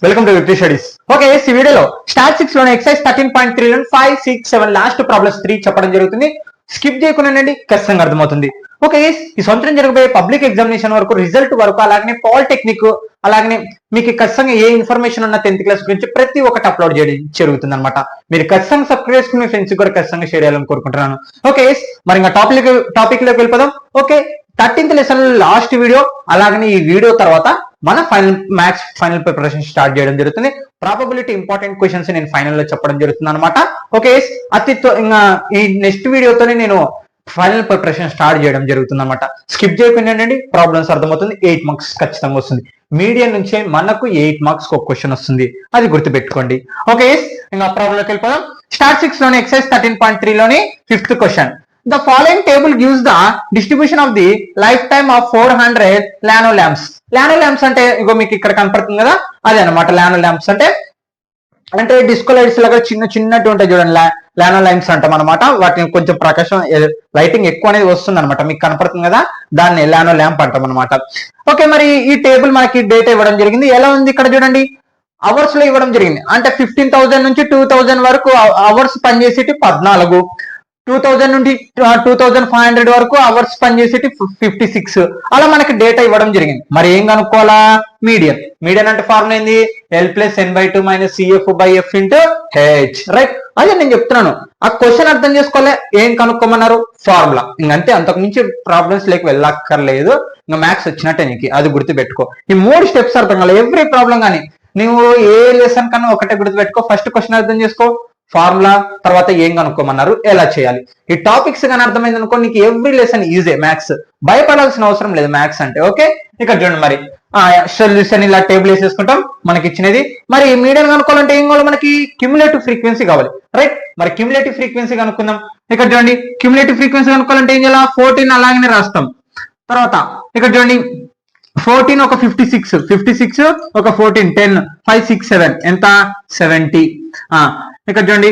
Welcome to victory studies. Okay, ఈ వీడియోలో start 6 లోనే ఎక్సైజ్ 13.3 లో 5, 6, 7 లాస్ట్ ప్రాబ్లమ్స్ 3 చెప్పడం జరుగుతుంది. స్కిప్ చేయకుండానండి, ఖచ్చితంగా అర్థమవుతుంది. ఓకే, ఈ సంవత్సరం జరగబోయే పబ్లిక్ ఎగ్జామినేషన్ వరకు, రిజల్ట్ వరకు, అలాగే పాలిటెక్నిక్, అలాగే మీకు ఖచ్చితంగా ఏ ఇన్ఫర్మేషన్ ఉన్న 10th క్లాస్ గురించి ప్రతి ఒక్కటి అప్లోడ్ చేయడం జరుగుతుంది అనమాట. మీరు ఖచ్చితంగా సబ్స్క్రైబ్ చేసుకుని ఫ్రెండ్స్ కూడా ఖచ్చితంగా షేర్ చేయాలని కోరుకుంటున్నాను. ఓకే, మరి ఇంకా టాపిక్ లోకి వెళ్ళిపోదాం. Okay, 13th lesson last video, అలాగనే ఈ వీడియో తర్వాత మన మ్యాథ్స్ ఫైనల్ ప్రిపరేషన్ స్టార్ట్ చేయడం జరుగుతుంది. ప్రాబబిలిటీ ఇంపార్టెంట్ క్వశ్చన్స్ నేను ఫైనల్ లో చెప్పడం జరుగుతుంది అనమాట. ఓకే, ఇంకా ఈ నెక్స్ట్ వీడియోతోనే నేను ఫైనల్ ప్రిపరేషన్ స్టార్ట్ చేయడం జరుగుతుంది అనమాట. స్కిప్ చేయకుండా ప్రాబ్లమ్స్ అర్థమవుతుంది. 8 మార్క్స్ ఖచ్చితంగా వస్తుంది. మీడియం నుంచే మనకు 8 మార్క్స్ ఒక క్వశ్చన్ వస్తుంది, అది గుర్తుపెట్టుకోండి. ఓకే, ఇంకా ప్రాబ్లం లోకి వెళ్ళిపోదాం. స్టాట్ 6 లోని ఎక్సైజ్ 13.3 లోని 5th question. The following table gives the distribution of the lifetime of 400 nano lamps. Nano lamps అంటే ఇగో మీకు ఇక్కడ కనపడుతుంది కదా, అదే అనమాట. nano lamps అంటే డిస్కో లైట్స్ లాగా చిన్నట్టు ఉంటాయి చూడండి, లానో లైన్స్ అంటాం అనమాట. వాటిని కొంచెం ప్రకాశం లైటింగ్ ఎక్కువ అనేది వస్తుంది అనమాట, మీకు కనపడుతుంది కదా, దాన్ని లానో ల్యాంప్ అంటాం అనమాట. ఓకే, మరి ఈ టేబుల్ మనకి డేటా ఇవ్వడం జరిగింది. ఎలా ఉంది ఇక్కడ చూడండి, అవర్స్ లో ఇవ్వడం జరిగింది. అంటే 15,000 నుంచి 2,000 వరకు అవర్స్ పనిచేసేటి 14, 2000 నుండి 2500 వరకు అవర్స్ పనిచేసేటి 56. అలా మనకి డేటా ఇవ్వడం జరిగింది. మరి ఏం కనుక్కోవాలా? మీడియన్. మీడియన్ అంటే ఫార్ములా ఏంది? L+N/2 - CF/F × H, right? అదే నేను చెప్తున్నాను. ఆ క్వశ్చన్ అర్థం చేసుకోలే, ఏం కనుక్కోమన్నారు? ఫార్ములా. ఇంకంతే, అంతకు మించి ప్రాబ్లమ్స్ లేక వెళ్ళక్కర్లేదు. ఇంకా మ్యాథ్స్ వచ్చినట్టే నీకు, అది గుర్తుపెట్టుకో. ఈ 3 స్టెప్స్ అర్థం కాలే. ఎవ్రీ ప్రాబ్లం కానీ నువ్వు ఏ లెసన్ కన్నా ఒకటే గుర్తుపెట్టుకో. ఫస్ట్ క్వశ్చన్ అర్థం చేసుకో, ఫార్ములా, తర్వాత ఏం కనుక్కోమన్నారు, ఎలా చేయాలి. ఈ టాపిక్స్ కానీ అర్థమైంది అనుకో, నీకు ఎవ్రీ లెసన్ ఈజీ. మ్యాథ్స్ భయపడాల్సిన అవసరం లేదు మ్యాథ్స్ అంటే. ఓకే, ఇక్కడ చూడండి, మరి సొల్యూషన్ ఇలా టేబుల్ వేసేసుకుంటాం మనకి ఇచ్చినది. మరి మీడియం కనుక్కోవాలంటే ఏం కావాలి? మనకి క్యుములేటివ్ ఫ్రీక్వెన్సీ కావాలి, రైట్? మరి క్యుములేటివ్ ఫ్రీక్వెన్సీ కనుక్కుందాం. ఇక్కడ చూడండి, క్యుములేటివ్ ఫ్రీక్వెన్సీ కనుక్కోవాలంటే ఏం చేయాలి? 14 అలాగనే రాస్తాం. తర్వాత ఇక్కడ చూడండి, 14 ఒక 56 ఒక 14, 10, 5, 6, 7 ఎంత? 70. ఇక్కడ చూడండి,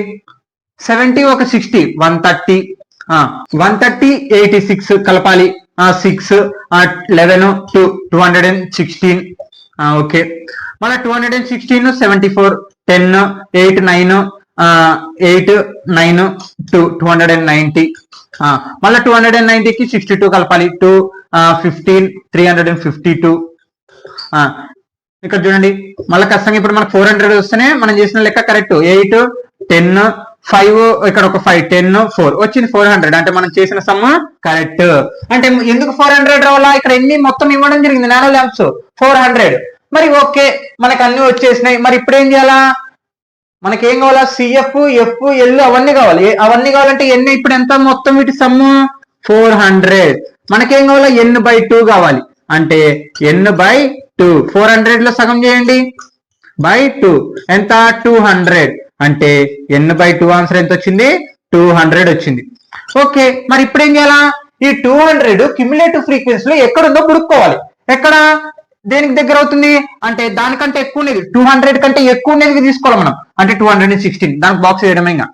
70 ఒక 60, 130, 130, 86 కలపాలి. 6, 11, 216. ఓకే, మళ్ళీ 216, 74, 10, 8, 9, 8, 9, 290. మళ్ళీ 290కి 62 కలపాలి. 2, 15, 352. ఇక్కడ చూడండి, మళ్ళీ ఖచ్చితంగా ఇప్పుడు మనకు 400 వస్తేనే మనం చేసిన లెక్క కరెక్ట్. 8, 10, 5, ఇక్కడ ఒక 5, 10, 4 వచ్చింది 400. అంటే మనం చేసిన సమ్ కరెక్ట్. అంటే ఎందుకు 400 రావాలా? ఇక్కడ ఎన్ని మొత్తం ఇవ్వడం జరిగింది నానో ల్యాంప్స్ 400. మరి ఓకే, మనకు అన్ని వచ్చేసినాయి. మరి ఇప్పుడు ఏం చేయాలా? మనకి ఏం కావాలా? CF, F, L అవన్నీ కావాలి. అవన్నీ కావాలంటే ఎన్ని ఇప్పుడు ఎంత మొత్తం వీటి సమ్ము? 400. మనకేం కావాలా? N/2 కావాలి. అంటే N/2, 400 లో సగం చేయండి బై 2 ఎంత? 200. అంటే N/2 ఆన్సర్ ఎంత వచ్చింది? 200 వచ్చింది. ఓకే, మరి ఇప్పుడు ఏం చేయాలా? ఈ 200 క్యుములేటివ్ ఫ్రీక్వెన్సీ లో ఎక్కడుందో పుడుక్కోవాలి. ఎక్కడ, దేనికి దగ్గర అవుతుంది అంటే దానికంటే ఎక్కువ ఉండేది, 200 కంటే ఎక్కువ ఉండేది తీసుకోవాలి మనం. అంటే 216, దానికి బాక్స్ వేయడమే. ఇంకా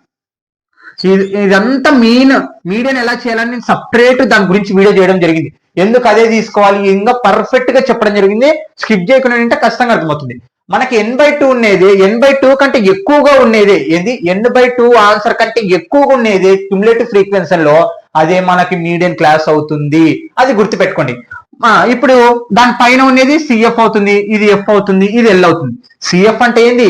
ఇదంతా మీడియం ఎలా చేయాలని నేను సపరేట్ దాని గురించి వీడియో చేయడం జరిగింది. ఎందుకు అదే తీసుకోవాలి, ఇంకా పర్ఫెక్ట్ గా చెప్పడం జరిగింది. స్కిప్ చేయకుండా అంటే ఖచ్చితంగా అర్థమవుతుంది. మనకి N/2 ఉండేది, N/2 కంటే ఎక్కువగా ఉండేది ఏది? N/2 ఆన్సర్ కంటే ఎక్కువగా ఉండేది క్యుములేటివ్ ఫ్రీక్వెన్సీలో, అదే మనకి మీడియం క్లాస్ అవుతుంది. అది గుర్తుపెట్టుకోండి. ఇప్పుడు దాని పైన ఉండేది CF అవుతుంది, ఇది F అవుతుంది, ఇది L అవుతుంది. CF అంటే ఏంది?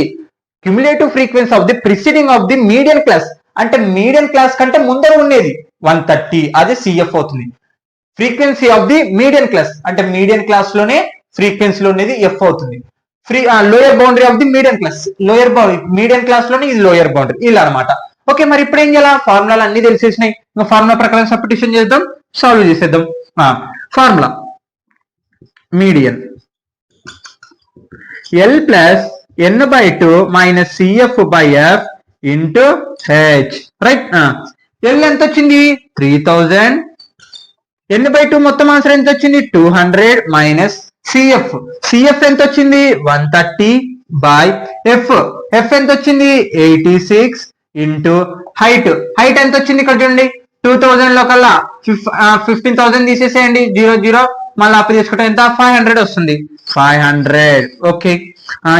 Cumulative frequency of the preceding of the medium class. అంటే మీడియం క్లాస్ కంటే ముందర ఉండేది 130, అది CF అవుతుంది. Frequency of the medium class అంటే మీడియం క్లాస్ లోనే ఫ్రీక్వెన్సీలో ఉండేది F అవుతుంది. Lower boundary of the medium class, medium class లోనే ఇది లోయర్ బౌండరీ, ఇలా అనమాట. ఓకే, మరి ఇప్పుడు ఏం చేయాలి? ఫార్ములాలు అన్ని తెలిసేసినాయి. ఫార్ములా ప్రకారం సబ్స్టిట్యూషన్ చేద్దాం, సాల్వ్ చేసేద్దాం. Formula median L+N/2 - CF/F × H, right? L ఎంత వచ్చింది? 3000. N/2 మొత్తం ఆన్సర్ ఎంత వచ్చింది? 200 మైనస్ CF ఎంత వచ్చింది? 130 బై F ఎంత వచ్చింది? 86 ఇంటూ హైట్ ఎంత వచ్చింది? ఇక్కడ చూడండి, 2000 లో కల్లా 15,000 తీసేసేయండి, 0, 0 మళ్ళీ అప్పు తీసుకుంటే ఎంత? 500 వస్తుంది. 500. ఓకే,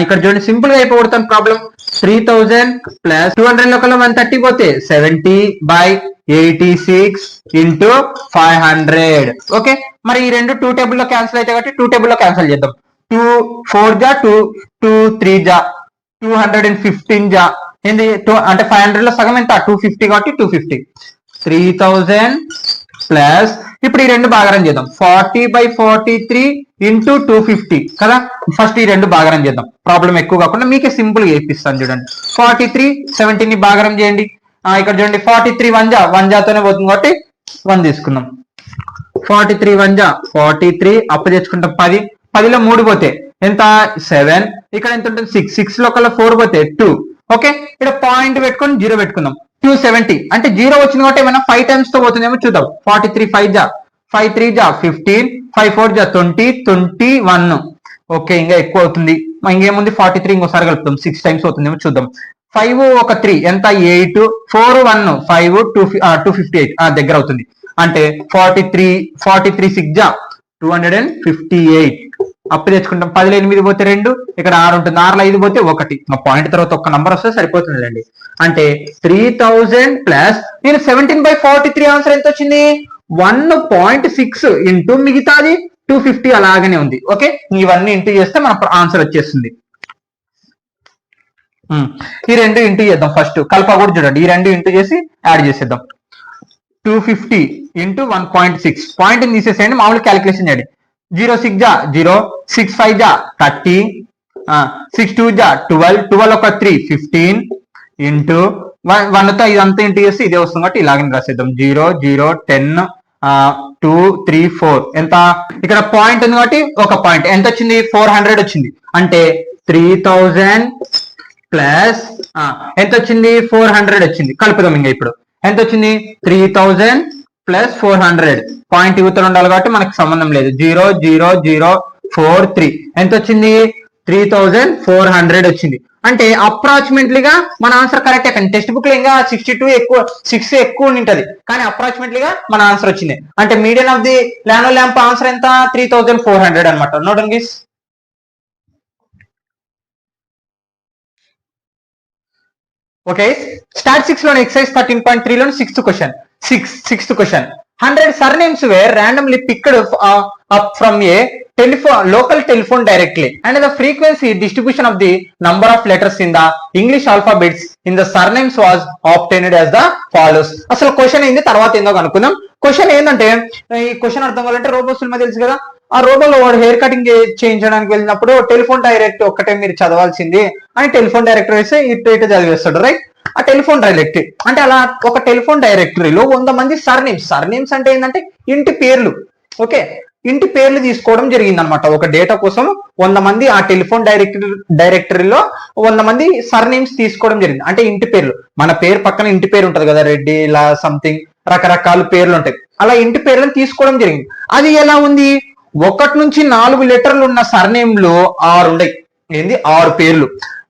ఇక్కడ చూడండి సింపుల్ గా అయిపోతాను ప్రాబ్లం. 3000 ప్లస్ 200 లోకల్ 130 పోతే 70/86 ఇంటూ 500. ఓకే, మరి ఈ రెండు 2 టేబుల్ లో క్యాన్సిల్ అయితే కాబట్టి 2 టేబుల్ లో క్యాన్సిల్ చేద్దాం. 2 4 జా 2 2 3 జా 215 జా ఏంది అంటే 500 లో సగం ఎంత 250 కాబట్టి 250. 3000 ప్లస్ ఇప్పుడు ఈ రెండు భాగారం చేద్దాం. 40/43 ఇంటూ 250 కదా. ఫస్ట్ ఈ రెండు భాగారం చేద్దాం, ప్రాబ్లం ఎక్కువ కాకుండా మీకే సింపుల్ గా ఇప్పిస్తాను చూడండి. 43 17 ని భాగారం చేయండి. ఇక్కడ చూడండి 43 1 జాతోనే పోతుంది కాబట్టి 1 తీసుకుందాం. 43 1 43 అప్పు తెచ్చుకుంటాం. 10లో 3 పోతే ఎంత 7. ఇక్కడ ఎంత ఉంటుంది 6 లో కల్లా 4 పోతే 2. ఓకే, ఇక్కడ పాయింట్ పెట్టుకొని 0 పెట్టుకుందాం. 270 అంటే 0 వచ్చింది కాబట్టి ఏమైనా 5 టైమ్స్ తో పోతుందేమో చూద్దాం. 43 5 జా 5 3 జా 15 5 4 జా 20 21. ఓకే, ఇంకా ఎక్కువ అవుతుంది. ఇంకేముంది 43 ఇంకోసారి కలుపుతాం 6 టైమ్స్ అవుతుందేమో చూద్దాం. 5 ఒక 3 ఎంత 8 4 1 5 258 దగ్గర అవుతుంది. అంటే 43 6 జా 258 అప్పు తెచ్చుకుంటాం. 10లో 8 పోతే 2, ఇక్కడ 6 ఉంటుంది. 6లో 5 పోతే 1. మా పాయింట్ తర్వాత ఒక్క నంబర్ వస్తే సరిపోతుంది అండి. అంటే 3000 ప్లస్ నేను 17/43 ఆన్సర్ ఎంత వచ్చింది 1.6 ఇంటూ మిగతాది 250 అలాగనే ఉంది. ఓకే, ఇవన్నీ ఇంటూ చేస్తే మన ఆన్సర్ వచ్చేస్తుంది. ఈ రెండు ఇంటూ చేద్దాం. ఫస్ట్ కల్ప కూడా చూడండి, ఈ రెండు ఇంటూ చేసి యాడ్ చేసేద్దాం. 250 ఇంటూ 1.6 పాయింట్ తీసేసేయండి, మామూలు క్యాలిక్యులేషన్ చేయండి. 0 6 జా 0 6 5 జా 30 6 2 జా 12 12 ఒక 3 15 ఇంటూ 1తో ఇదంతా ఇంటూ చేస్తే ఇదే వస్తుంది కాబట్టి ఇలాగని రాసేద్దాం. 0 0 10 2 3 4 ఎంత ఇక్కడ పాయింట్ ఉంది కాబట్టి ఒక పాయింట్ ఎంత వచ్చింది 400 వచ్చింది. అంటే 3000 ప్లస్ ఎంత వచ్చింది 400 వచ్చింది. కలుపుదాం ఇంకా ఇప్పుడు ఎంత వచ్చింది 3000 ప్లస్ 400. పాయింట్ యువతలు ఉండాలి కాబట్టి మనకు సంబంధం లేదు. 0 0 0 4 3 ఎంత వచ్చింది 3400 వచ్చింది. అంటే అప్రాక్సిమేట్లీగా మన ఆన్సర్ కరెక్ట్ అయ్యింది. టెక్స్ట్ బుక్ లో ఇంకా 62 ఎక్కువ 6 ఎక్కువ ఉంటది కానీ అప్రాక్సిమేట్లీగా మన ఆన్సర్ వచ్చింది. అంటే మీడియన్ ఆఫ్ ది లానో ల్యాంప్ ఆన్సర్ ఎంత 3400 అనమాట. Note down guys. Okay, stat 6 లోని ఎక్సైజ్ 13.3 లోని sixth question 100 surnames were randomly picked up from a local telephone directly and the frequency distribution of the number of letters in the English alphabets in the surnames was obtained as the follows. అసలు question ఏంది తర్వాత ఏందో కనుక్కుందాం. Question ఏంటంటే ఈ question అర్థం కావాలంటే robo cinema తెలుసు కదా. ఆ రోబోలో వాడు హెయిర్ కటింగ్ చేయించడానికి వెళ్ళినప్పుడు టెలిఫోన్ డైరెక్ట్ ఒక్కటే మీరు చదవాల్సింది అని టెలిఫోన్ డైరెక్టర్ వేస్తే ఇటు చదివేస్తాడు రైట్. ఆ టెలిఫోన్ డైరెక్టరీ అంటే అలా ఒక టెలిఫోన్ డైరెక్టరీలో 100 మంది సర్నేమ్స్ అంటే ఏంటంటే ఇంటి పేర్లు. ఓకే, ఇంటి పేర్లు తీసుకోవడం జరిగింది అనమాట. ఒక డేటా కోసం 100 మంది ఆ టెలిఫోన్ డైరెక్టరీలో 100 మంది సర్నేమ్స్ తీసుకోవడం జరిగింది. అంటే ఇంటి పేర్లు, మన పేరు పక్కన ఇంటి పేరు ఉంటది కదా, రెడ్డి ఇలా సంథింగ్ రకరకాల పేర్లు ఉంటాయి. అలా ఇంటి పేర్లను తీసుకోవడం జరిగింది. అది ఎలా ఉంది 1 నుంచి 4 లెటర్లు ఉన్న సర్నేమ్లు 6 ఉన్నాయి. ఏంది 6 పేర్లు.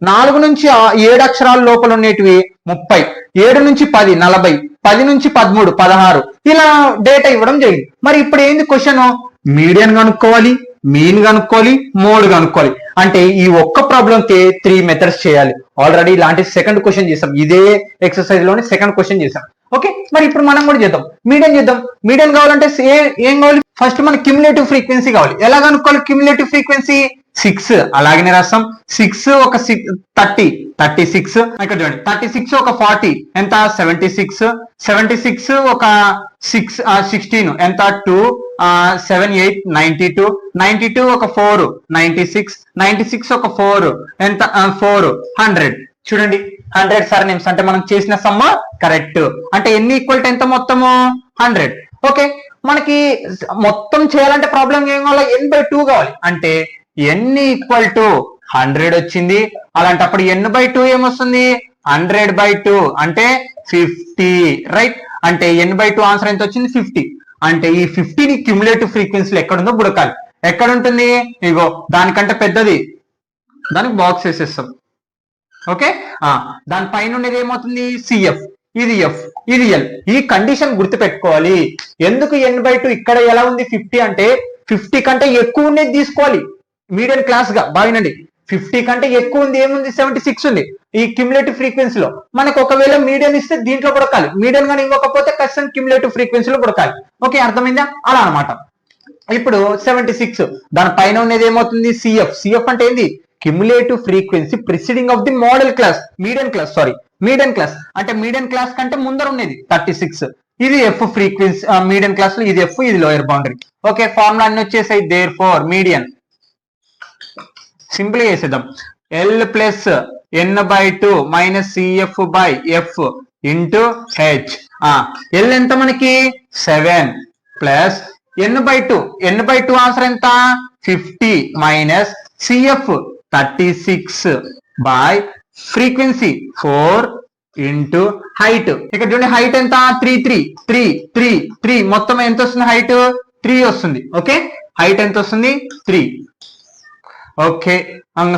4 నుంచి 7 అక్షరాల లోపల ఉండేటివి 30, 7 నుంచి 10 40, 10 నుంచి 13 16 ఇలా డేటా ఇవ్వడం జరిగింది. మరి ఇప్పుడు ఏంది క్వశ్చన్ మీడియన్ కనుక్కోవాలి, మీన్ కనుక్కోవాలి, మోడ్ కనుక్కోవాలి. అంటే ఈ ఒక్క ప్రాబ్లం కి 3 మెథడ్స్ చేయాలి. ఆల్రెడీ ఇలాంటి సెకండ్ క్వశ్చన్ చేసాం, ఇదే ఎక్సర్సైజ్ లోని సెకండ్ క్వశ్చన్ చేసాం. ఓకే, మరి ఇప్పుడు మనం కూడా చేద్దాం, మీడియన్ కావాలంటే ఏం కావాలి ఫస్ట్ మనకి క్యుములేటివ్ ఫ్రీక్వెన్సీ కావాలి. ఎలా కనుక్కోవాలి క్యుములేటివ్ ఫ్రీక్వెన్సీ 6 అలాగనే రాస్తాం. 6 ఒక 30 36 ఇక్కడ చూడండి 36 ఒక 40 ఎంత 76 76 ఒక 16 ఎంత 2 7 8 92 92 ఒక 4 96 96 ఒక 4 ఎంత 4 100. చూడండి 100 సర్నేమ్స్ అంటే మనం చేసిన సమ్మ కరెక్ట్. అంటే ఎన్ని ఈక్వల్ టు ఎంత మొత్తము 100. ఓకే, మనకి మొత్తం చేయాలంటే ప్రాబ్లం ఏం కావాలి n/2 కావాలి. అంటే n ఈక్వల్ టు 100 వచ్చింది. అలాంటప్పుడు n/2 ఏమొస్తుంది 100/2 అంటే 50 రైట్. అంటే n/2 ఆన్సర్ ఎంత వచ్చింది 50. అంటే ఈ 50ని క్యుములేటివ్ ఫ్రీక్వెన్సీలో ఎక్కడుందో బుడకాలి. ఎక్కడ ఉంటుంది ఇగో దానికంటే పెద్దది, దానికి బాక్స్ వేసేస్తాం. ఓకే, దాని పైన ఉండేది ఏమవుతుంది సిఎఫ్, ఇది ఎఫ్, ఇది ఎల్. ఈ కండిషన్ గుర్తు పెట్టుకోవాలి. ఎందుకు n/2 ఇక్కడ ఎలా ఉంది 50 అంటే 50 కంటే ఎక్కువ ఉండేది తీసుకోవాలి. మీడియం క్లాస్ గా బాగినండి 50 కంటే ఎక్కువ ఉంది, ఏముంది 76 ఉంది ఈ క్యుములేటివ్ ఫ్రీక్వెన్సీలో. మనకు ఒకవేళ మీడియం ఇస్తే దీంట్లో కొడకాలి, మీడియం గానీ ఇవ్వకపోతే ఖచ్చితంగా క్యుములేటివ్ ఫ్రీక్వెన్సీలో కొడకాలి. ఓకే, అర్థమైందా? అలా అనమాట. ఇప్పుడు 76 దాని పైన ఉన్నది ఏమవుతుంది, సిఎఫ్ అంటే ఏంది, cumulative frequency preceding of the modal class, medium class అంటే మీడియం క్లాస్ కంటే ముందర ఉండేది 36. ఇది ఎఫ్ ఫ్రీక్వెన్సీ, మీడియం క్లాస్ లో ఇది ఎఫ్, ఇది లోయర్ బౌండరీ. ఓకే, ఫార్ములా అన్ని వచ్చేసాయి. దేర్ ఫోర్ మీడియన్ సింపుల్ గా వేసేద్దాం, L plus n/2 minus CF by F into H. L ఎంత మనకి 7 ప్లస్ n/2 ఆన్సర్ ఎంత 50 minus CF 36 by frequency 4 into height. ఇక్కడ చూడండి హైట్ ఎంత 3 మొత్తం ఎంత వస్తుంది, హైట్ 3 వస్తుంది. ఓకే, హైట్ ఎంత వస్తుంది 3. ఓకే,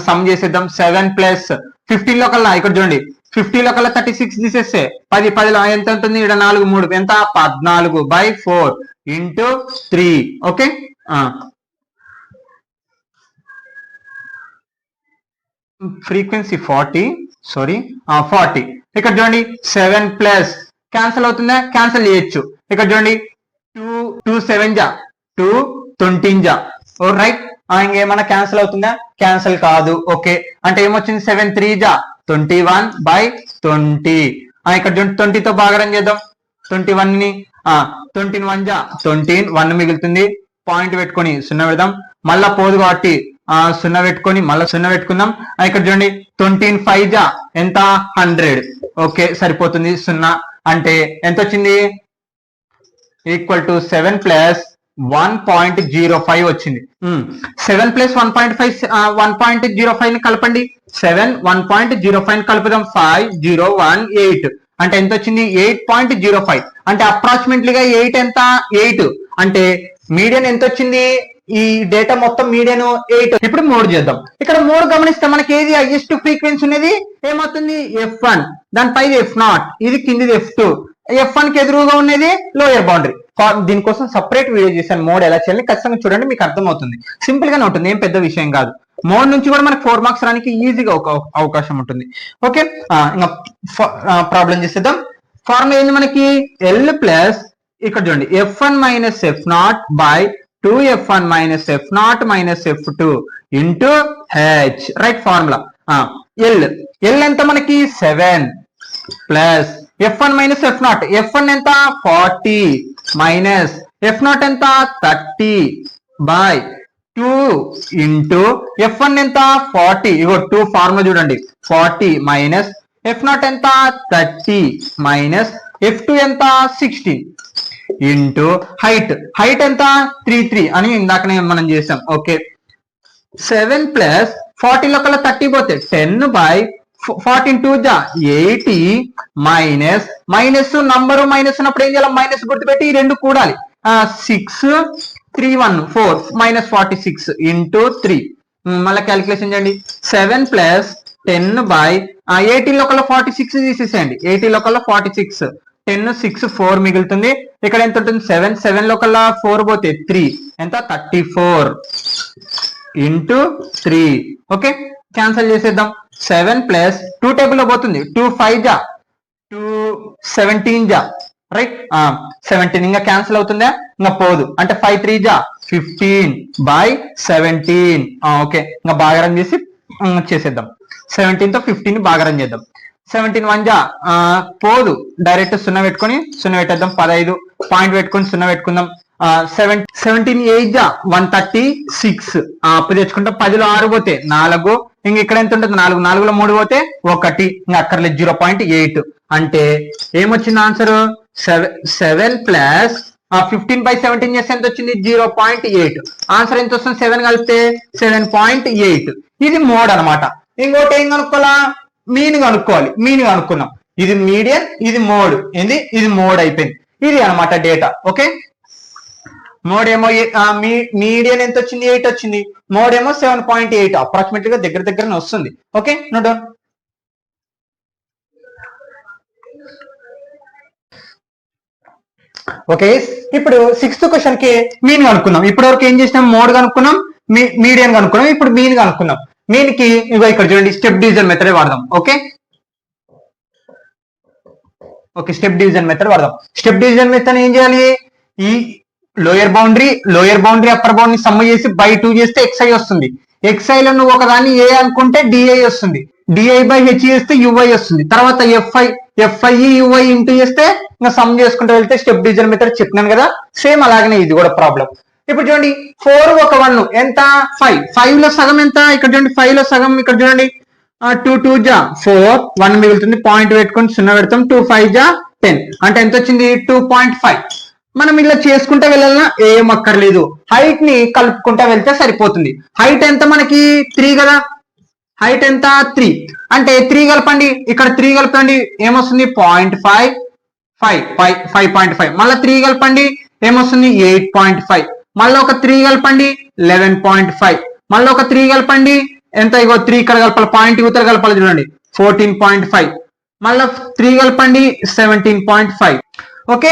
సమ్ చేసేద్దాం. 7 ప్లస్ 15 లో కల్లా ఇక్కడ చూడండి 50 లో కల్లా 36 తీసేస్తే 10లో ఎంత ఉంటుంది, ఇక్కడ 4 3 ఎంత 14 బై 4 ఇంటూ 3. Okay, frequency 40. ఇక్కడ చూడండి 7 ప్లస్ క్యాన్సిల్ అవుతుందా, క్యాన్సిల్ చేయొచ్చు. ఇక్కడ చూడండి 2 7 జా 2 20 జా. రైట్, ఇంకేమన్నా క్యాన్సిల్ అవుతుందా, క్యాన్సిల్ కాదు. ఓకే, అంటే ఏమొచ్చింది 7 3 జా 21 బై 20. ఇక్కడ చూడండి 20 తో భాగరం చేద్దాం, 21 ని 21 జా 20, 1 మిగులుతుంది. పాయింట్ పెట్టుకొని 0 పెడదాం, మళ్ళా పోదు కాబట్టి 0 పెట్టుకొని మళ్ళీ 0 పెట్టుకుందాం. ఇక్కడ చూడండి 25 జా ఎంత 100. ఓకే, సరిపోతుంది 0 అంటే ఎంత వచ్చింది, ఈక్వల్ టు 7 ప్లస్ 1.05 వచ్చింది. 7 ప్లస్ 1.05 ని కలపండి. 7 1.05 ని కలుపుదాం, 5018 అంటే ఎంత వచ్చింది 8.05. అంటే అప్రాక్సిమేట్లీగా 8 ఎంత 8 అంటే మీడియన్ ఎంత వచ్చింది, ఈ డేటా మొత్తం మీడియన్ 8. ఇప్పుడు 3 చేద్దాం. ఇక్కడ 3 గమనిస్తే మనకి ఏది హైయెస్ట్ ఫ్రీక్వెన్సీ ఉన్నది ఏమవుతుంది F1, దానిపై F0, ఇది కిందిది F2. F1 కి ఎదురుగా ఉన్నది లోయర్ బౌండరీ. దీనికోసం సపరేట్ వీడియో చేశాను, మోడ్ ఎలా చేయాలి ఖచ్చితంగా చూడండి, మీకు అర్థమవుతుంది. సింపుల్ గానే ఉంటుంది, ఏం పెద్ద విషయం కాదు. మోడ్ నుంచి కూడా మనకు 4 మార్క్స్ రానికి ఈజీగా అవకాశం ఉంటుంది. ఓకే, ఇంకా ప్రాబ్లం చేసేద్దాం. ఫార్ములా ఏంది మనకి ఎల్ ప్లస్ ఇక్కడ చూడండి F1 minus F0 by 2F1 minus F0 minus F2 into H. Right, formula L ఎంత మనకి 7 plus F1 minus F0, F1 ఎంత 40 మైనస్ F0 ఎంత 30 బై 2 ఇంటూ F1 ఎంత 40. ఇగో 2 ఫార్ములా చూడండి, 40 మైనస్ F0 ఎంత 30 మైనస్ F2 ఎంత 16 ఇంటూ హైట్ ఎంత 3 అని ఇందాకనే మనం చేసాం. ఓకే, 7 ప్లస్ 40 లో కల్లా 30 పోతే 10 బై 14 2 జా 80 మైనస్ నంబరు మైనస్ ఉన్నప్పుడు ఏం చేయాలి, మైనస్ గుర్తుపెట్టి ఈ రెండు కూడాలి. 6 3 1 4 మైనస్ 46 ఇంటూ 3. మళ్ళీ క్యాలిక్యులేషన్ చేయండి. 7 ప్లస్ 10 బై 18 లో కల్లా 46 తీసేసేయండి, 18 లో కల్లా 46, 10 6 4 మిగులుతుంది. ఇక్కడ ఎంత ఉంటుంది 7 లో కల్లా 4 పోతే 3 ఎంత 34 ఇంటూ 3. ఓకే, క్యాన్సిల్ చేసేద్దాం. 7 ప్లస్ 2 టేబుల్ లో పోతుంది, 2 5 జా 2 17 జా. రైట్, 17 ఇంకా క్యాన్సిల్ అవుతుందా, ఇంకా పోదు. అంటే 5 3 జా 15 బై 17. ఓకే, ఇంకా భాగారం చేసి చేసేద్దాం. 17 తో 15 భాగారం చేద్దాం. 17 1 జా పోదు, డైరెక్ట్ 0 పెట్టుకొని 0 పెట్టేద్దాం. 15 పాయింట్ పెట్టుకొని 0 పెట్టుకుందాం. 17 8 జా 136 అప్పు తెచ్చుకుంటాం. 10లో 6 పోతే 4, ఇంక ఇక్కడ ఎంత ఉంటుంది 4లో 3 పోతే 1, ఇంకా అక్కర్లేదు 0.8. అంటే ఏమొచ్చింది ఆన్సర్ 7 ప్లస్ 15 బై 17 చేస్తే ఎంత వచ్చింది 0.8. ఆన్సర్ ఎంత వస్తుంది 7 కలిపితే 7.8. ఇది మోడ్ అనమాట. ఇంకోటి ఏం కనుక్కోవాలా, మీన్ కనుక్కున్నాం. ఇది మీడియన్, ఇది మోడ్. ఏంది, ఇది మోడ్ అయిపోయింది. ఇది అనమాట డేటా. ఓకే, మోడ్ ఏమో మీడియన్ ఎంత వచ్చింది 8 వచ్చింది, మోడ్ ఏమో 7.8, అప్రాక్సిమేట్ గా దగ్గరనే వస్తుంది. Okay, note down. ఓకే, ఇప్పుడు 6th క్వశ్చన్ కి మీన్ కనుక్కున్నాం. ఇప్పటి వరకు ఏం చేసినాం, మోడ్ కనుక్కున్నాం, మీడియన్ కనుక్కున్నాం, ఇప్పుడు మీన్ కనుక్కుందాం. మీన్ కి ఇగో ఇక్కడ చూడండి స్టెప్ డివిజన్ మెథడ్ వాడదాం. ఓకే స్టెప్ డివిజన్ మెథడ్ వాడదాం. స్టెప్ డివిజన్ మెథడ్ ఏం చేయాలి, ఈ lower boundary upper boundary sum చేసి బై 2 చేస్తే xi వస్తుంది. xi లో నువ్వు ఒకదాన్ని ఏ అనుకుంటే di వస్తుంది, di బై హెచ్ చేస్తే ui వస్తుంది. తర్వాత fi ui ఇంటూ చేస్తే ఇంకా సమ్ చేసుకుంటూ వెళ్తే స్టెప్ డివిజన్ మెథడ్ చెప్పినాను కదా, సేమ్ అలాగనే ఇది కూడా ప్రాబ్లం. ఇప్పుడు చూడండి 4 ఒక 1 ఎంత 5 లో సగం ఎంత, ఇక్కడ చూడండి 5 లో సగం ఇక్కడ చూడండి 2 2 జా 4 1 మిగులుతుంది, పాయింట్ పెట్టుకొని 0 పెడతాం, 2 5 జా 10 అంటే ఎంత వచ్చింది 2.5. మనం ఇలా చేసుకుంటే వెళ్ళాలన్నా ఏం అక్కర్లేదు, హైట్ ని కలుపుకుంటా వెళ్తే సరిపోతుంది. హైట్ ఎంత మనకి 3 కదా, హైట్ ఎంత 3 అంటే 3 కలపండి, ఇక్కడ 3 కలపండి ఏమొస్తుంది 5.5 మళ్ళీ 3 కలపండి ఏమొస్తుంది 8.5, మళ్ళీ ఒక 3 కలపండి 11.5, మళ్ళీ ఒక 3 కలపండి ఎంత, ఇగో 3 ఇక్కడ కలపాలి, పాయింట్ ఉత్తర కలపాలి చూడండి 14.5, మళ్ళీ 3 కలపండి 17.5. ఓకే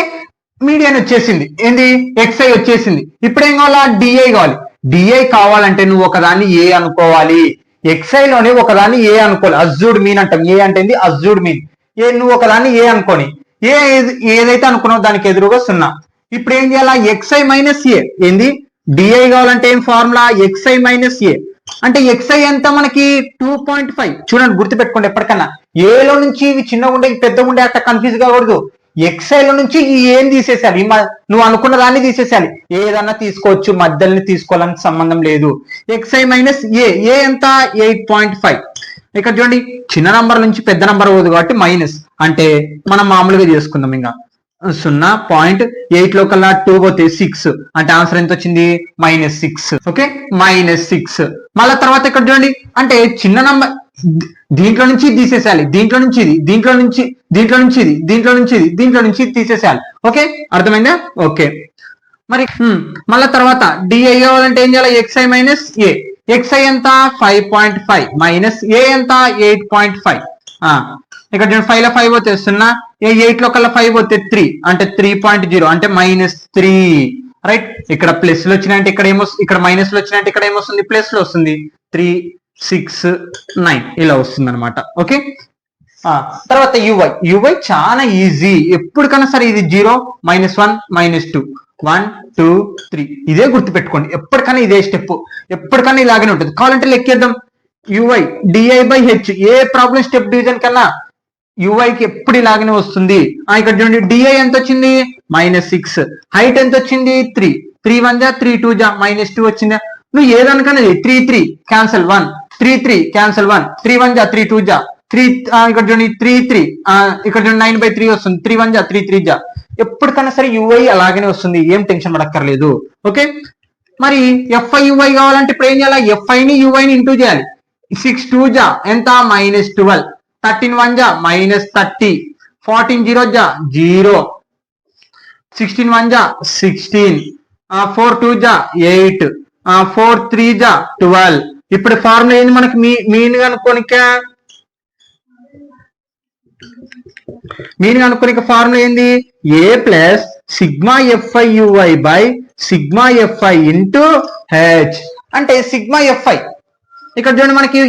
మీడియన్ వచ్చేసింది, ఏంది xi వచ్చేసింది. ఇప్పుడు ఏం కావాలా di కావాలి. di కావాలంటే నువ్వు ఒకదాన్ని ఏ అనుకోవాలి, xi లోనే ఒకదాన్ని ఏ అనుకోవాలి. అజ్జూడ్ మీన్ అంటాం, ఏ అంటే అజ్జూడ్ మీన్. నువ్వు ఒకదాన్ని ఏ అనుకోని ఏదైతే అనుకున్నావు దానికి ఎదురుగా 0. ఇప్పుడు ఏం చేయాలా xi మైనస్ ఏ, ఏంది di కావాలంటే ఏం ఫార్ములా xi మైనస్ ఏ అంటే xi ఎంత మనకి 2.5. చూడండి గుర్తుపెట్టుకోండి ఎప్పటికన్నా, ఏలో నుంచి ఇవి చిన్నగా ఉండే పెద్దగా ఉండే అట్లా కన్ఫ్యూజ్ కాకూడదు. xi లో నుంచి ఈ ఏం తీసేసాలి, నువ్వు అనుకున్న దాన్ని తీసేసాలి, ఏదన్నా తీసుకోవచ్చు, మధ్యలోని తీసుకోవాలని సంబంధం లేదు. xi మైనస్ ఏ ఎంత 8.5. ఇక్కడ చూడండి చిన్న నంబర్ నుంచి పెద్ద నంబర్ పోదు కాబట్టి మైనస్ అంటే మనం మామూలుగా చేసుకుందాం, ఇంకా 0.8 లో కల్లా 2 పోతే 6 అంటే ఆన్సర్ ఎంత వచ్చింది -6. ఓకే -6. మళ్ళా తర్వాత ఇక్కడ చూడండి అంటే చిన్న నంబర్ దీంట్లో నుంచి తీసేసేయాలి, దీంట్లో నుంచి ఇది, దీంట్లో నుంచి దీంట్లో నుంచి ఇది, దీంట్లో నుంచి ఇది, దీంట్లో నుంచి తీసేసేయాలి. ఓకే అర్థమైందా? ఓకే మరి మళ్ళా తర్వాత di కావాలంటే ఏం చేయాలి xi మైనస్ ఏ, xi ఎంత 5.5 మైనస్ ఏ ఎంత 8.5. ఇక్కడ 5 లో 5 పోతే 0, 8 లో కల్లా 5 పోతే 3 అంటే 3.0 అంటే -3. రైట్ ఇక్కడ ప్లస్ లో వచ్చినాయంటే ఇక్కడ ఇక్కడ మైనస్ లో వచ్చినాయంటే ఇక్కడ ఏమొస్తుంది ప్లస్ లో వస్తుంది, 3 6 9 ఇలా వస్తుంది అనమాట. ఓకే తర్వాత ui చాలా ఈజీ, ఎప్పటికైనా సరే ఇది 0 -1 -2 1 2 3 ఇదే గుర్తుపెట్టుకోండి, ఎప్పటికైనా ఇదే స్టెప్, ఎప్పటికైనా ఇలాగనే ఉంటుంది. కావాలంటే లెక్కేద్దాం ui di by H, A problem step division కన్నా ui కి ఎప్పుడు ఇలాగనే వస్తుంది. ఇక్కడ చూడండి di ఎంత వచ్చింది -6, హైట్ ఎంత వచ్చింది 3 3 1 జా 3 2 జా -2 వచ్చిందా. నువ్వు ఏదనుకన్నా 3 3 క్యాన్సల్ 1 3 3 క్యాన్సల్ 1 3 1 జా 3 2 జా 3 ఇక్కడ చూడండి 3 3 ఇక్కడ చూడండి 9/3 వస్తుంది, 3 1 జా 3 3 జా. ఎప్పటికన్నా సరే ui అలాగనే వస్తుంది, ఏం టెన్షన్ పడక్కర్లేదు. ఓకే మరి fi ui కావాలంటే ఇప్పుడు ఏం చేయాలి, fi ని ui ని ఇంటూ చేయాలి. 6 2 జా ఎంత -12, 13 1 జా -30, 14 0 జా 0, 16 1 జా 16, 4 2 జా 8, 4 3 జా 12. ఇప్పుడు ఫార్ములా ఏంది మనకి మీన్ కనుక్కోనిక ఫార్ములా ఏంది A plus sigma fi ui by sigma fi into H అంటే సిగ్మా fi. ఇక్కడ చూడండి మనకి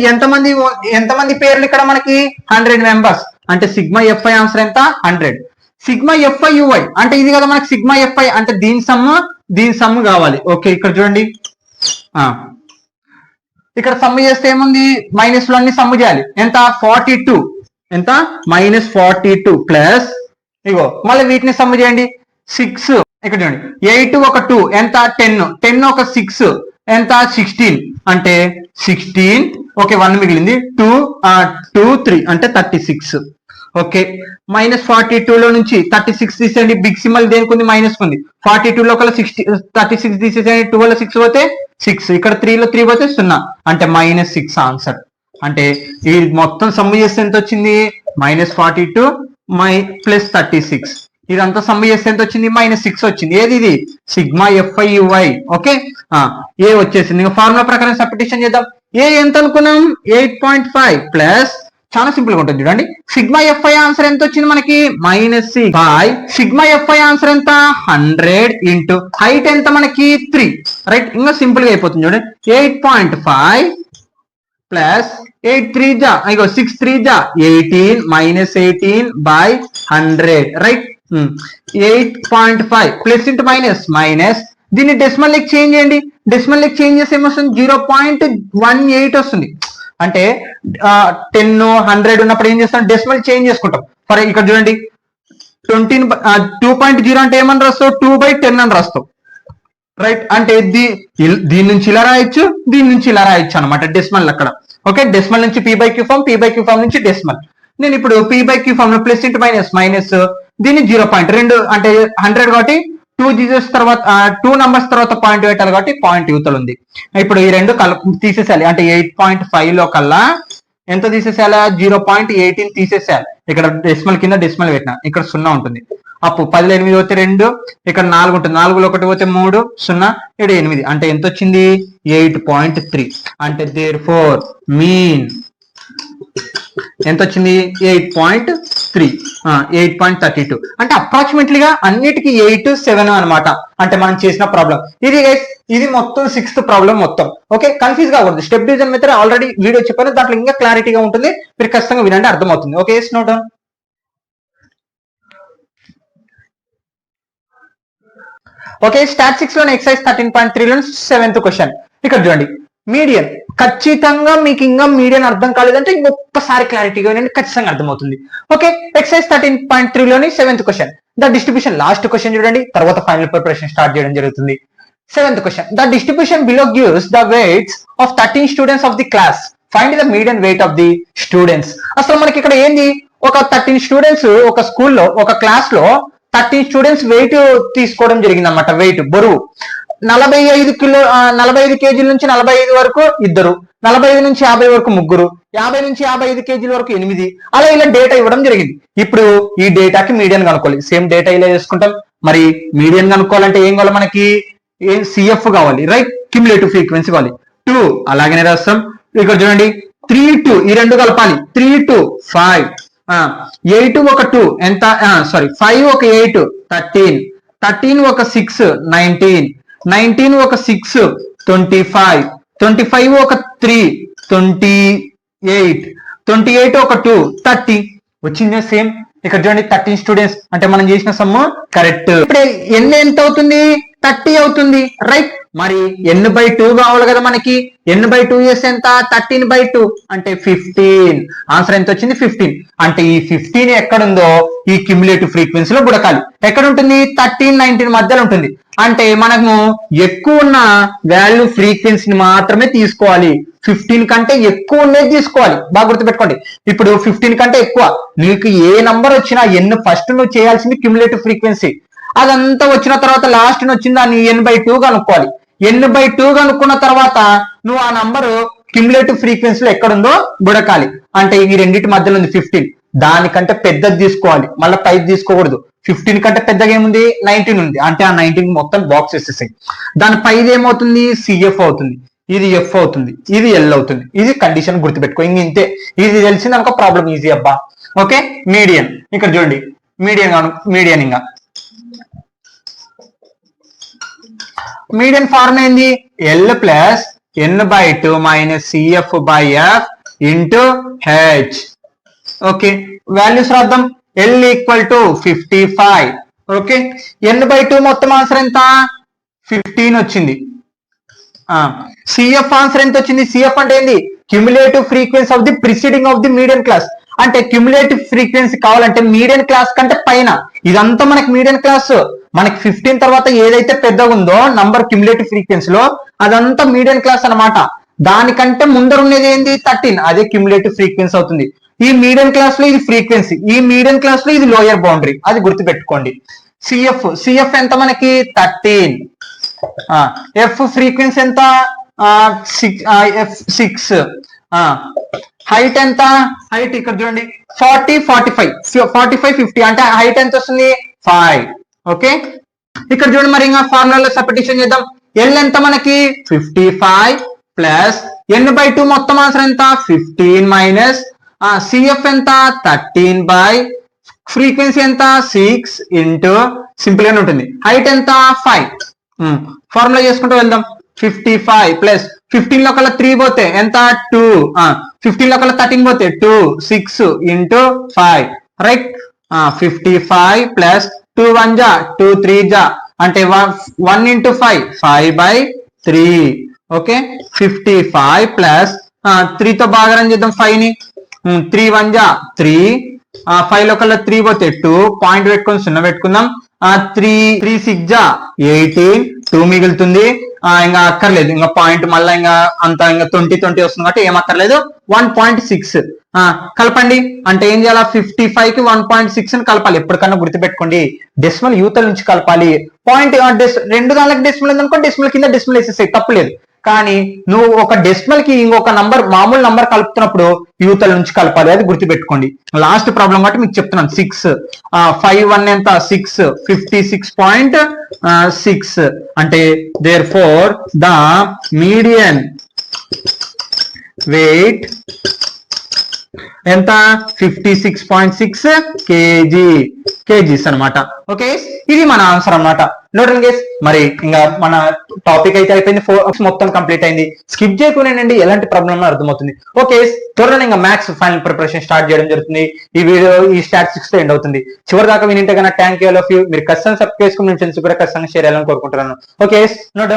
ఎంతమంది పేర్లు ఇక్కడ మనకి 100 మెంబర్స్ అంటే సిగ్మా fi ఆన్సర్ ఎంత 100. సిగ్మా fi ui అంటే ఇది కదా మనకి సిగ్మా fi అంటే దీని సమ్ కావాలి. ఓకే ఇక్కడ చూడండి ఇక్కడ సమ్ చేస్తే ఏముంది మైనస్ లో అన్ని సమ్ చేయాలి, ఎంత 42 ఎంత -42 ప్లస్ ఇగో మళ్ళీ వీటిని సమ్ చేయండి 6, ఇక్కడ చూడండి 8 ఒక 2 ఎంత 10 ఒక 6 ఎంత 16 అంటే 16. ఓకే 1 మిగిలింది 2 3 అంటే 36. ఓకే -42 లో నుంచి 36 తీసేయండి, బిగ్ సింబల్ దేనికి ఉంది మైనస్ ఉంది, 42 లో 36 తీసేసేయండి, 2 లో 6 పోతే 6, ఇక్కడ 3 లో 3 పోతే 0 అంటే -6 ఆన్సర్. అంటే ఈ మొత్తం సమ్ చేస్తే ఎంత వచ్చింది -42 ప్లస్ 36, ఇదంతా సమ్ చేస్తే ఎంత వచ్చింది -6 వచ్చింది. ఏది ఇది సిగ్మా fi ui. ఓకే ఏ వచ్చేసింది. ఇంకా ఫార్ములా ప్రకారం సబ్స్టిట్యూషన్ చేద్దాం. ఏ ఎంత అనుకున్నాం 8.5 ప్లస్ చాలా సింపుల్ గా ఉంటుంది చూడండి. సిగ్మా ఎఫ్ఐ ఆన్సర్ ఎంత వచ్చింది మనకి -6 బై సిగ్మా ఎఫ్ఐ ఆన్సర్ ఎంత 100 ఇంటూ హైట్ ఎంత మనకి 3, రైట్. ఇంకా సింపుల్ గా అయిపోతుంది చూడండి. 8.5 ప్లస్ 8 3 జా ఇగో 6 3 జా 18 -18 by 100, right. 8.5 plus into minus దీన్ని డెసిమల్ లెక్క చేంజ్ చేయండి. డెసిమల్ లెక్క చేంజ్ చేస్తే ఏమొస్తుంది 0.18 వస్తుంది. అంటే 10 100 ఉన్నప్పుడు ఏం చేస్తాం డెసిమల్ చేంజ్ చేసుకుంటాం. ఫర్ ఇక్కడ చూడండి 2.0 అంటే ఏమని రాస్తావు 2/10 అని రాస్తావు, రైట్. అంటే దీని నుంచి ఇలా రాయొచ్చు, దీని నుంచి ఇలా రాయొచ్చు అనమాట డెసిమల్ అక్కడ. ఓకే, డెసిమల్ నుంచి p/q ఫామ్ నుంచి డెసిమల్. నేను ఇప్పుడు p/q ఫామ్ లో ప్లస్ ఇంటూ మైనస్ దీన్ని 0.2 అంటే 100 కాబట్టి 2 డిజిట్స్ తర్వాత 2 నంబర్స్ తర్వాత పాయింట్ పెట్టాలి కాబట్టి పాయింట్ యువతలు ఉంది. ఇప్పుడు ఈ రెండు తీసేసేయాలి. అంటే 8.5 లో కల్లా ఎంత తీసేసేయాలి 0.18 తీసేసేయాలి. ఇక్కడ డెసిమల్ కింద డెసిమల్ పెట్టినా ఇక్కడ 0 ఉంటుంది. అప్పుడు 10లో 8 పోతే 2, ఇక్కడ 4 ఉంటుంది. 4లో 1 పోతే 3, 0 ఇక్కడ 8 అంటే ఎంత వచ్చింది 8.3. అంటే therefore మీన్ ఎంత వచ్చింది 8.3, 8.32. అంటే అప్రాక్సిమేట్లీగా అన్నిటికీ 8 7 అనమాట. అంటే మనం చేసిన ప్రాబ్లం ఇది మొత్తం 6th ప్రాబ్లం మొత్తం. ఓకే, కన్ఫ్యూజ్ కాకూడదు. Step division method already video చెప్పాను, దాంట్లో ఇంకా క్లారిటీగా ఉంటుంది. మీరు ఖచ్చితంగా వినండి, అర్థమవుతుంది. Okay, note down. Okay, stat 6 లోని ఎక్సైజ్ 13.3 లో 7th క్వశ్చన్. ఇక్కడ చూడండి మీడియన్. ఖచ్చితంగా మీకు ఇంకా మీడియన్ అర్థం కాలేదంటే ఇంకొకసారి క్లారిటీగా వినండి, ఖచ్చితంగా అర్థమవుతుంది. ఓకే, ఎక్సైజ్ 13.3 లోని 7th question. The distribution last question చూడండి, తర్వాత ఫైనల్ ప్రిపరేషన్ స్టార్ట్ చేయడం జరుగుతుంది. 7th question. The distribution below gives the weights of 13 students of the class. Find the median weight of the students. అసలు మనకి ఇక్కడ ఏంది ఒక 13 స్టూడెంట్స్ ఒక స్కూల్లో ఒక క్లాస్ లో 13 స్టూడెంట్స్ వెయిట్ తీసుకోవడం జరిగింది అనమాట. వెయిట్ బరువు 45 కేజీల నుంచి 45 వరకు ఇద్దరు, 45 నుంచి 50 వరకు ముగ్గురు, 50 నుంచి 55 కేజీల వరకు 8, అలా ఇలా డేటా ఇవ్వడం జరిగింది. ఇప్పుడు ఈ డేటాకి మీడియన్ కనుక్కోవాలి. సేమ్ డేటా ఇలా చేసుకుంటాం. మరి మీడియన్ కనుక్కోవాలంటే ఏం కావాలి మనకి సిఎఫ్ కావాలి, రైట్. క్యుములేటివ్ ఫ్రీక్వెన్సీ కావాలి 2. అలాగనే రాస్తాం. ఇక్కడ చూడండి 3 2 ఈ రెండు కలపాలి. 3 2 5, 8 ఒక 2 ఎంత 5 ఒక 8 13, 13 ఒక 6 19, 19 ఒక 6 25, 25 ఒక 3 28, 28 ఒక 2 30 వచ్చింది. సేమ్ ఇక్కడ చూడండి 13 స్టూడెంట్స్ అంటే మనం చేసిన సమ్ము కరెక్ట్. ఇప్పుడు ఎన్ని ఎంత అవుతుంది 30 అవుతుంది, రైట్. మరి n/2 కావాలి కదా మనకి. n/2 చేస్తే ఎంత 13/2 అంటే 15. ఆన్సర్ ఎంత వచ్చింది 15. అంటే ఈ 15 ఎక్కడుందో ఈ క్యుములేటివ్ ఫ్రీక్వెన్సీలో బుడకాలి. ఎక్కడ ఉంటుంది 13 19 మధ్యలో ఉంటుంది. అంటే మనము ఎక్కువ ఉన్న వాల్యూ ఫ్రీక్వెన్సీని మాత్రమే తీసుకోవాలి. 15 కంటే ఎక్కువ ఉన్నది తీసుకోవాలి. బాగా గుర్తుపెట్టుకోండి. ఇప్పుడు 15 కంటే ఎక్కువ నీకు ఏ నంబర్ వచ్చినా n ఫస్ట్ నువ్వు చేయాల్సింది క్యుములేటివ్ ఫ్రీక్వెన్సీ. అదంతా వచ్చిన తర్వాత లాస్ట్ వచ్చింది దాన్ని n/2 కనుక్కోవాలి. n/2 కనుక్కున్న తర్వాత నువ్వు ఆ నంబరు క్యుములేటివ్ ఫ్రీక్వెన్సీలో ఎక్కడుందో బుడకాలి. అంటే ఈ రెండింటి మధ్యలో ఉంది 15. దానికంటే పెద్దది తీసుకోవాలి, మళ్ళీ 5 తీసుకోకూడదు. 15 కంటే పెద్దగా ఏముంది 19 ఉంది. అంటే ఆ 19 మొత్తం బాక్స్ వేసేసాయి. దాని 5 ఏమవుతుంది సిఎఫ్ అవుతుంది, ఇది ఎఫ్ అవుతుంది, ఇది ఎల్ అవుతుంది. ఇది కండిషన్ గుర్తుపెట్టుకో. ఇంక ఇంతే, ఇది తెలిసింది అనుకో ప్రాబ్లం ఈజీ అబ్బా. Okay, median. ఇక్కడ చూడండి మీడియన్ ఇంకా మీడియన్ ఫార్మ్ ఏంది L plus n/2 minus cf/f into H. Okay, values రాద్దాం. L equal to 55. Okay, n/2 మొత్తం ఆన్సర్ ఎంత 15 వచ్చింది. సిఎఫ్ ఆన్సర్ ఎంత వచ్చింది. సిఎఫ్ అంటే ఏంది cumulative frequency of the preceding of the median class. అంటే క్యుములేటివ్ ఫ్రీక్వెన్సీ కావాలంటే మీడియన్ క్లాస్ కంటే పైన. ఇదంతా మనకి మీడియన్ క్లాస్. మనకి 15 తర్వాత ఏదైతే పెద్దగా ఉందో నంబర్ క్యుములేటివ్ ఫ్రీక్వెన్సీలో అదంతా మీడియన్ క్లాస్ అన్నమాట. దానికంటే ముందర ఉన్నది ఏంది 13, అదే క్యుములేటివ్ ఫ్రీక్వెన్సీ అవుతుంది. ఈ మీడియన్ క్లాస్ లో ఇది ఫ్రీక్వెన్సీ, ఈ మీడియన్ క్లాస్ లో ఇది లోయర్ బౌండరీ. అది గుర్తుపెట్టుకోండి. సిఎఫ్ ఎంత మనకి 13. ఎఫ్ ఫ్రీక్వెన్సీ ఎంత 6. హైట్ ఎంత హైట్ ఇక్కడ చూడండి 40 45 50 అంటే హైట్ ఎంత వస్తుంది 5. ఓకే, ఇక్కడ చూడండి మరి ఇంకా ఫార్ములాలో సబ్స్టిట్యూషన్ చేద్దాం. ఎల్ ఎంత మనకి 55 ప్లస్ n/2 మొత్తం ఆన్సర్ ఎంత 15 మైనస్ సిఎఫ్ ఎంత 13 బై ఫ్రీక్వెన్సీ ఎంత 6 ఇంటూ సింపుల్ గానే ఉంటుంది, హైట్ ఎంత 5. ఫార్ములా చేసుకుంటూ వెళ్దాం. 55 ప్లస్ 15 లో కల్లా 3 పోతే ఎంత 2, 15 లో కల్లా 13 పోతే 2, 6 ఇంటూ 5 రైట్. 55 ప్లస్ 2 1 జా 2 3 జా అంటే 1 ఇంటూ 5 5/3. ఓకే 55 ప్లస్ 3 తో భాగం చేద్దాం 5 ని. 3 1 జా 3, 5 లో కల్లా 3 పోతే 2, పాయింట్ పెట్టుకొని 0 పెట్టుకుందాం. 3 6 జా 18, 2 మిగులుతుంది. ఇంకా అక్కర్లేదు, ఇంకా పాయింట్ మళ్ళీ ఇంకా అంత ఇంకా 20 వస్తుంది కాబట్టి ఏం అక్కర్లేదు. 1.6 కలపండి అంటే ఏం చేయాలి, 55 కి 1.6 అని కలపాలి. ఎప్పటికన్నా గుర్తుపెట్టుకోండి, డెసిమల్ యూతల నుంచి కలపాలి. పాయింట్ రెండు దానికి డెసిమల్ ఉందనుకో డెసిమల్ కింద డెసిమల్ వేసేసాయి, తప్పలేదు. కానీ నువ్వు ఒక డెసిమల్ కి ఇంకొక నంబర్ మామూలు నంబర్ కలుపుతున్నప్పుడు యూతల నుంచి కలపాలి, అది గుర్తుపెట్టుకోండి. లాస్ట్ ప్రాబ్లం కాబట్టి మీకు చెప్తున్నాను. 6 5 1 ఎంత 6, 56.6 అంటే therefore the median weight ఎంత 56.6 కేజీస్ అనమాట. ఓకే ఇది మన ఆన్సర్ అనమాట. నోటన్ గేస్ మరి ఇంకా మన టాపిక్ అయితే అయిపోయింది, 4 మొత్తం కంప్లీట్ అయింది. స్కిప్ చేయకుండా ఎలాంటి ప్రాబ్లం అర్థమవుతుంది. ఓకే త్వరలో ఇంకా మ్యాథ్స్ ఫైనల్ ప్రిపరేషన్ స్టార్ట్ చేయడం జరుగుతుంది. ఈ వీడియో ఈ స్టాటిస్టిక్స్ తో ఎండ్ అవుతుంది. చివరి దాకా వినింటే కన్నా thank you all of you. మీరు ఖచ్చితంగా సబ్స్క్రైబ్ చేసుకుని ఫ్రెండ్స్ కూడా ఖచ్చితంగా షేర్ చేయాలని కోరుకుంటున్నాను. Okay note